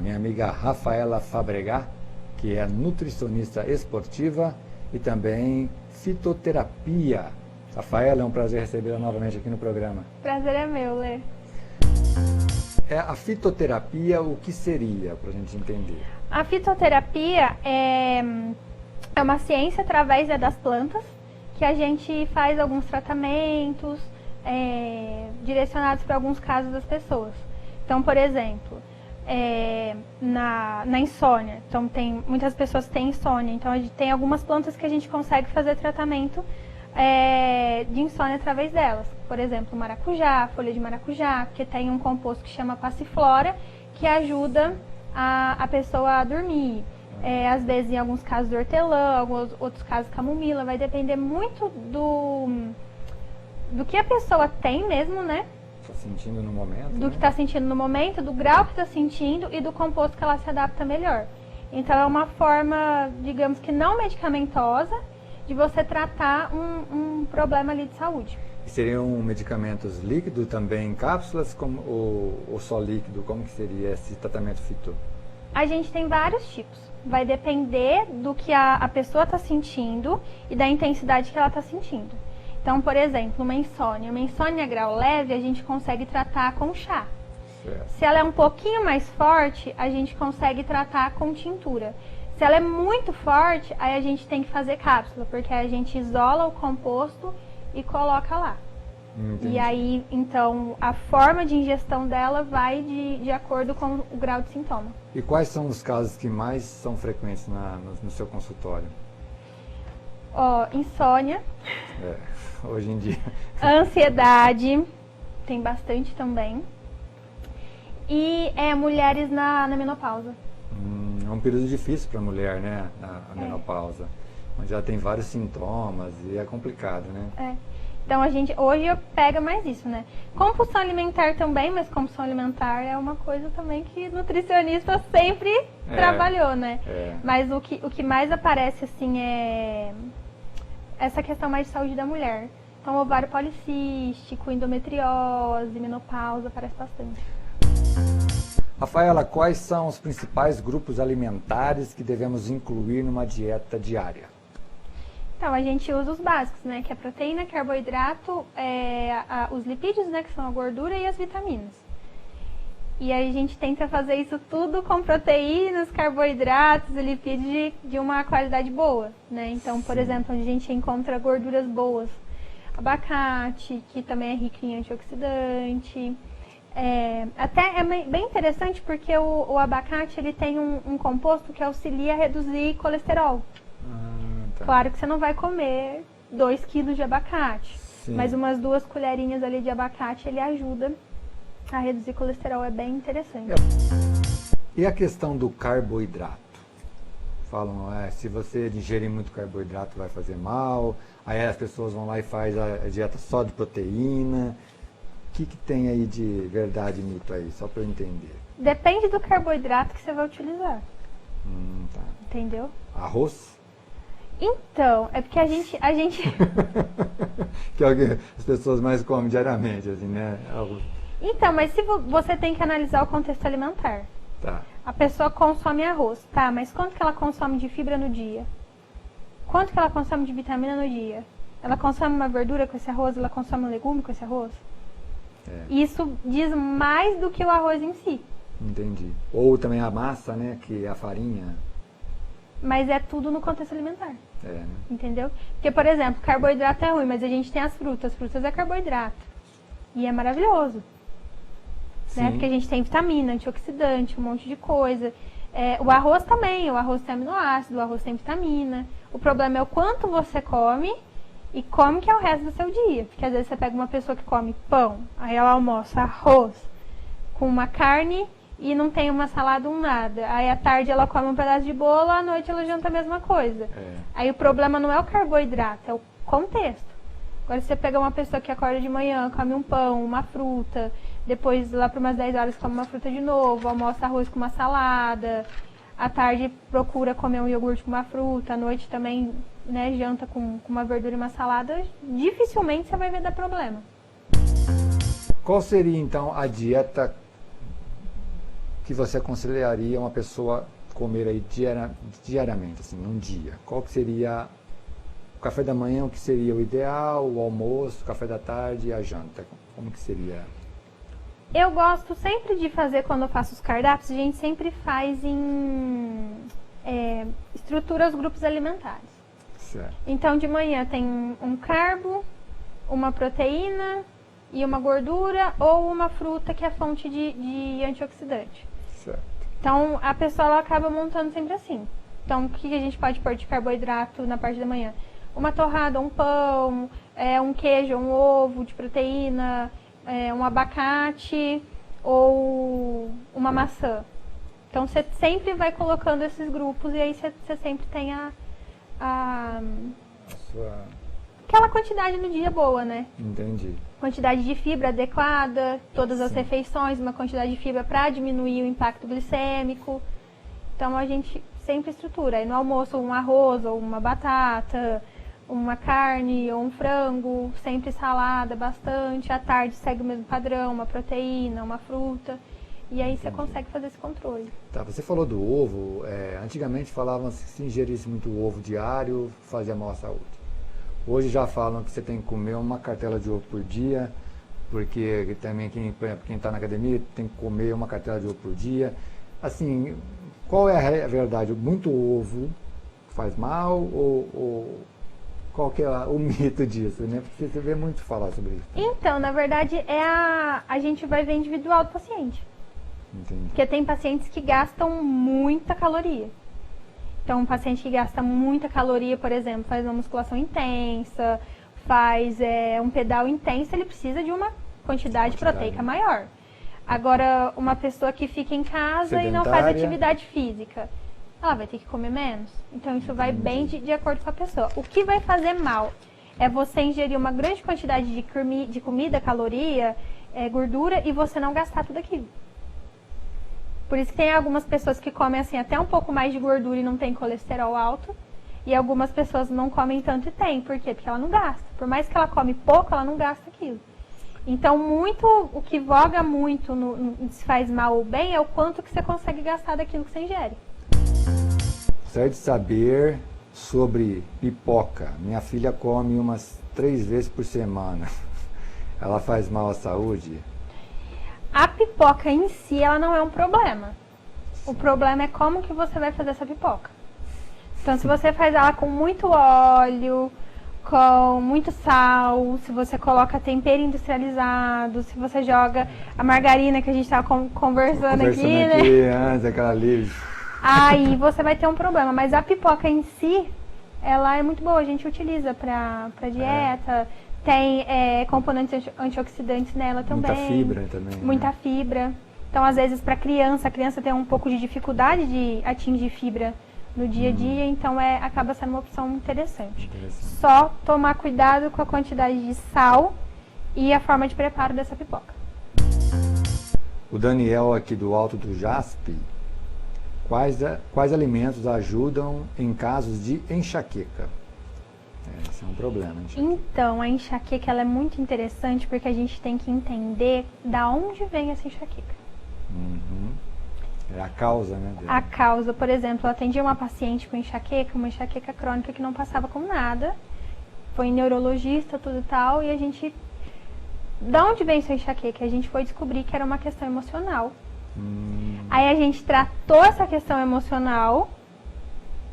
minha amiga Rafaela Fabregat, que é nutricionista esportiva e também fitoterapia. Rafaela, é um prazer recebê-la novamente aqui no programa. Prazer é meu, Lê. A fitoterapia, o que seria, para a gente entender? A fitoterapia é uma ciência através das plantas, que a gente faz alguns tratamentos direcionados para alguns casos das pessoas. Então, por exemplo, na insônia, então muitas pessoas têm insônia, então a gente tem algumas plantas que a gente consegue fazer tratamento de insônia através delas. Por exemplo, maracujá, folha de maracujá, que tem um composto que chama passiflora, que ajuda a pessoa a dormir. Às vezes, em alguns casos, hortelã, alguns outros casos, camomila. Vai depender muito do que a pessoa tem mesmo, né? Está sentindo no momento. Do que está sentindo no momento, do grau que está sentindo e do composto que ela se adapta melhor. Então, é uma forma, digamos que não medicamentosa, de você tratar um problema ali de saúde. E seriam medicamentos líquidos também, cápsulas, ou só líquido? Como que seria esse tratamento fito? A gente tem vários tipos. Vai depender do que a pessoa está sentindo e da intensidade que ela está sentindo. Então, por exemplo, uma insônia grau leve, a gente consegue tratar com chá. Certo. Se ela é um pouquinho mais forte, a gente consegue tratar com tintura. Se ela é muito forte, aí a gente tem que fazer cápsula, porque a gente isola o composto e coloca lá. Entendi. E aí, então, a forma de ingestão dela vai de acordo com o grau de sintoma. E quais são os casos que mais são frequentes no seu consultório? Insônia. Hoje em dia. Ansiedade, tem bastante também. E mulheres na menopausa. É um período difícil para a mulher, né? A menopausa. Onde já tem vários sintomas e é complicado, né? Então a gente hoje pega mais isso, né? Compulsão alimentar também, mas compulsão alimentar é uma coisa também que nutricionista sempre trabalhou, né? Mas o que mais aparece assim é essa questão mais de saúde da mulher. Então ovário policístico, endometriose, menopausa, aparece bastante. Rafaela, quais são os principais grupos alimentares que devemos incluir numa dieta diária? Então, a gente usa os básicos, né? Que é a proteína, carboidrato, os lipídios, né? Que são a gordura e as vitaminas. E aí a gente tenta fazer isso tudo com proteínas, carboidratos e lipídios de uma qualidade boa, né? Então, por exemplo, a gente encontra gorduras boas. Abacate, que também é rico em antioxidante. Até é bem interessante porque o abacate ele tem um composto que auxilia a reduzir colesterol. Tá. Claro que você não vai comer 2 quilos de abacate, mas umas 2 colherinhas ali de abacate ele ajuda a reduzir colesterol, é bem interessante. E a questão do carboidrato? Falam, se você digerir muito carboidrato vai fazer mal, aí as pessoas vão lá e faz a dieta só de proteína. O que tem aí de verdade e mito aí, só para eu entender? Depende do carboidrato que você vai utilizar. Tá. Entendeu? Arroz? Então, é porque a gente... que é o que as pessoas mais comem diariamente, assim, né? Arroz. Então, mas se você tem que analisar o contexto alimentar. Tá. A pessoa consome arroz, tá, mas quanto que ela consome de fibra no dia? Quanto que ela consome de vitamina no dia? Ela consome uma verdura com esse arroz? Ela consome um legume com esse arroz? Isso diz mais do que o arroz em si. Entendi. Ou também a massa, né, que é a farinha. Mas é tudo no contexto alimentar. Né? Entendeu? Porque, por exemplo, carboidrato é ruim, mas a gente tem as frutas. Frutas é carboidrato. E é maravilhoso. Né? Porque a gente tem vitamina, antioxidante, um monte de coisa. O arroz também. O arroz tem aminoácido, o arroz tem vitamina. O problema é o quanto você come e como que é o resto do seu dia. Porque às vezes você pega uma pessoa que come pão, aí ela almoça arroz com uma carne e não tem uma salada, nada. Aí à tarde ela come um pedaço de bolo, à noite ela janta a mesma coisa. Aí o problema não é o carboidrato, é o contexto. Agora se você pega uma pessoa que acorda de manhã, come um pão, uma fruta, depois lá para umas 10 horas come uma fruta de novo, almoça arroz com uma salada, à tarde procura comer um iogurte com uma fruta, à noite também, né, janta com uma verdura e uma salada, dificilmente você vai ver dar problema. Qual seria então a dieta que você aconselharia uma pessoa comer aí diariamente, assim, num dia? Qual que seria o café da manhã, o que seria o ideal, o almoço, o café da tarde e a janta? Como que seria? Eu gosto sempre de fazer, quando eu faço os cardápios, a gente sempre faz em estrutura os grupos alimentares. Certo. Então, de manhã tem um carbo, uma proteína e uma gordura ou uma fruta que é fonte de antioxidante. Certo. Então, a pessoa ela acaba montando sempre assim. Então, o que a gente pode pôr de carboidrato na parte da manhã? Uma torrada, um pão, um queijo, um ovo de proteína, um abacate ou uma maçã. Então, você sempre vai colocando esses grupos e aí você sempre tem aquela quantidade no dia boa, né? Entendi. Quantidade de fibra adequada, todas as Sim. refeições, uma quantidade de fibra para diminuir o impacto glicêmico. Então, a gente sempre estrutura. Aí no almoço, um arroz ou uma batata, uma carne ou um frango, sempre salada bastante. À tarde segue o mesmo padrão, uma proteína, uma fruta. E aí você consegue fazer esse controle. Tá, você falou do ovo. Antigamente falavam que se ingerisse muito ovo diário, fazia mal à saúde. Hoje já falam que você tem que comer uma cartela de ovo por dia, porque também quem está na academia tem que comer uma cartela de ovo por dia. Assim, qual é a verdade? Muito ovo faz mal ou qual que é o mito disso, né? Porque você vê muito falar sobre isso. Então, na verdade, a gente vai ver individual do paciente. Entendi. Porque tem pacientes que gastam muita caloria. Então, um paciente que gasta muita caloria, por exemplo, faz uma musculação intensa, faz um pedal intenso, ele precisa de uma quantidade proteica maior. Agora, uma pessoa que fica em casa e não faz atividade física, ela vai ter que comer menos. Então, isso vai bem de acordo com a pessoa. O que vai fazer mal é você ingerir uma grande quantidade de comida, caloria, gordura, e você não gastar tudo aquilo. Por isso que tem algumas pessoas que comem assim até um pouco mais de gordura e não tem colesterol alto. E algumas pessoas não comem tanto e tem. Por quê? Porque ela não gasta. Por mais que ela come pouco, ela não gasta aquilo. Então, o que voga muito se faz mal ou bem é o quanto que você consegue gastar daquilo que você ingere. Gostaria de saber sobre pipoca. Minha filha come umas 3 vezes por semana. Ela faz mal à saúde? A pipoca em si, ela não é um problema. O problema é como que você vai fazer essa pipoca. Então, se você faz ela com muito óleo, com muito sal, se você coloca tempero industrializado, se você joga a margarina que a gente estava conversando aqui, né? Antes, aquela ali. Aí você vai ter um problema. Mas a pipoca em si, ela é muito boa. A gente utiliza para dieta. Tem componentes antioxidantes nela também. Muita fibra também. Muita fibra. Então, às vezes, para a criança tem um pouco de dificuldade de atingir fibra no dia a dia, então acaba sendo uma opção interessante. Só tomar cuidado com a quantidade de sal e a forma de preparo dessa pipoca. O Daniel aqui do Alto do Jaspe, quais alimentos ajudam em casos de enxaqueca? Esse é um problema. Então, a enxaqueca ela é muito interessante porque a gente tem que entender da onde vem essa enxaqueca. Uhum. É a causa, né? A causa, por exemplo, eu atendi uma paciente com uma enxaqueca crônica que não passava com nada. Foi neurologista, tudo e tal, e a gente... Da onde vem essa enxaqueca? A gente foi descobrir que era uma questão emocional. Aí a gente tratou essa questão emocional,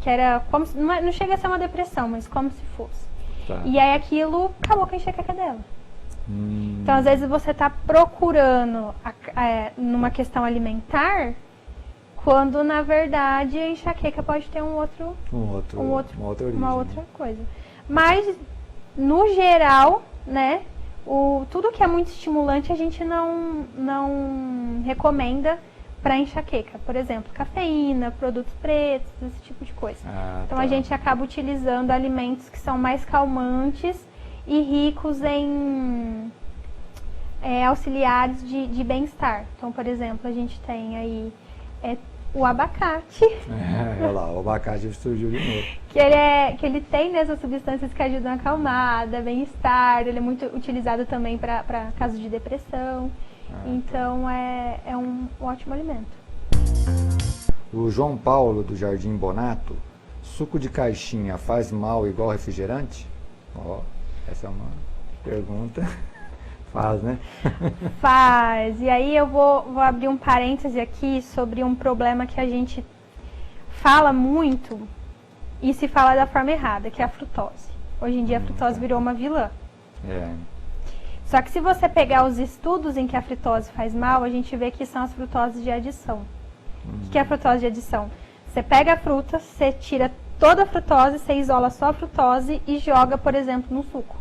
que era como se, não chega a ser uma depressão, mas como se fosse. Tá. E aí aquilo acabou com a enxaqueca dela. Então, às vezes você está procurando numa questão alimentar, quando na verdade a enxaqueca pode ter uma outra coisa. Mas no geral, né, tudo que é muito estimulante a gente não recomenda para enxaqueca. Por exemplo, cafeína, produtos pretos, esse tipo de coisa. Então a gente acaba utilizando alimentos que são mais calmantes e ricos em auxiliares de bem-estar. Então, por exemplo, a gente tem aí o abacate. Olha lá, o abacate surgiu de novo. Que ele tem essas substâncias que ajudam a acalmar, bem-estar. Ele é muito utilizado também para casos de depressão. Então, é um ótimo alimento. O João Paulo, do Jardim Bonato, suco de caixinha faz mal igual refrigerante? Ó, essa é uma pergunta. Faz, né? Faz. E aí eu vou abrir um parêntese aqui sobre um problema que a gente fala muito e se fala da forma errada, que é a frutose. Hoje em dia a frutose virou uma vilã. É. Só que se você pegar os estudos em que a frutose faz mal, a gente vê que são as frutoses de adição. O que é a frutose de adição? Você pega a fruta, você tira toda a frutose, você isola só a frutose e joga, por exemplo, no suco.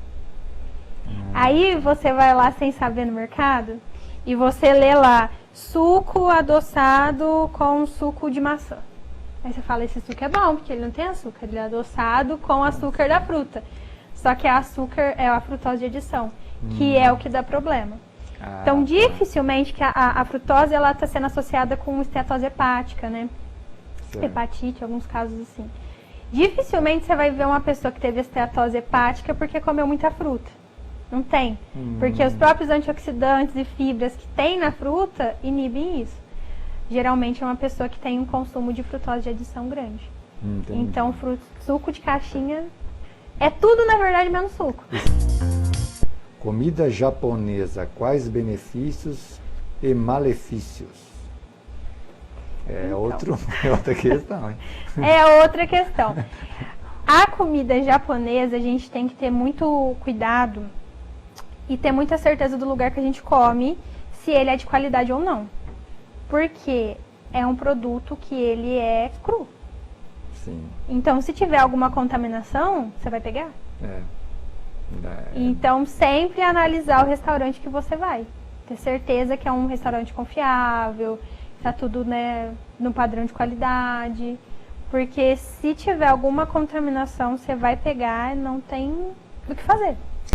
Aí você vai lá sem saber no mercado e você lê lá suco adoçado com suco de maçã. Aí você fala, esse suco é bom, porque ele não tem açúcar, ele é adoçado com açúcar da fruta. Só que açúcar é a frutose de adição, que é o que dá problema. Então, dificilmente que a frutose ela está sendo associada com esteatose hepática, né? Certo. Hepatite, alguns casos assim. Dificilmente você vai ver uma pessoa que teve esteatose hepática porque comeu muita fruta. Não tem. Porque os próprios antioxidantes e fibras que tem na fruta inibem isso. Geralmente é uma pessoa que tem um consumo de frutose de adição grande. Entendi. Então, suco de caixinha é tudo, na verdade, menos suco. Comida japonesa, quais benefícios e malefícios? É outra questão, hein? É outra questão. A comida japonesa, a gente tem que ter muito cuidado e ter muita certeza do lugar que a gente come, se ele é de qualidade ou não. Porque é um produto que ele é cru. Sim. Então, se tiver alguma contaminação, você vai pegar. Então, sempre analisar o restaurante que você vai. Ter certeza que é um restaurante confiável, tá tudo, né, no padrão de qualidade. Porque se tiver alguma contaminação, você vai pegar e não tem o que fazer.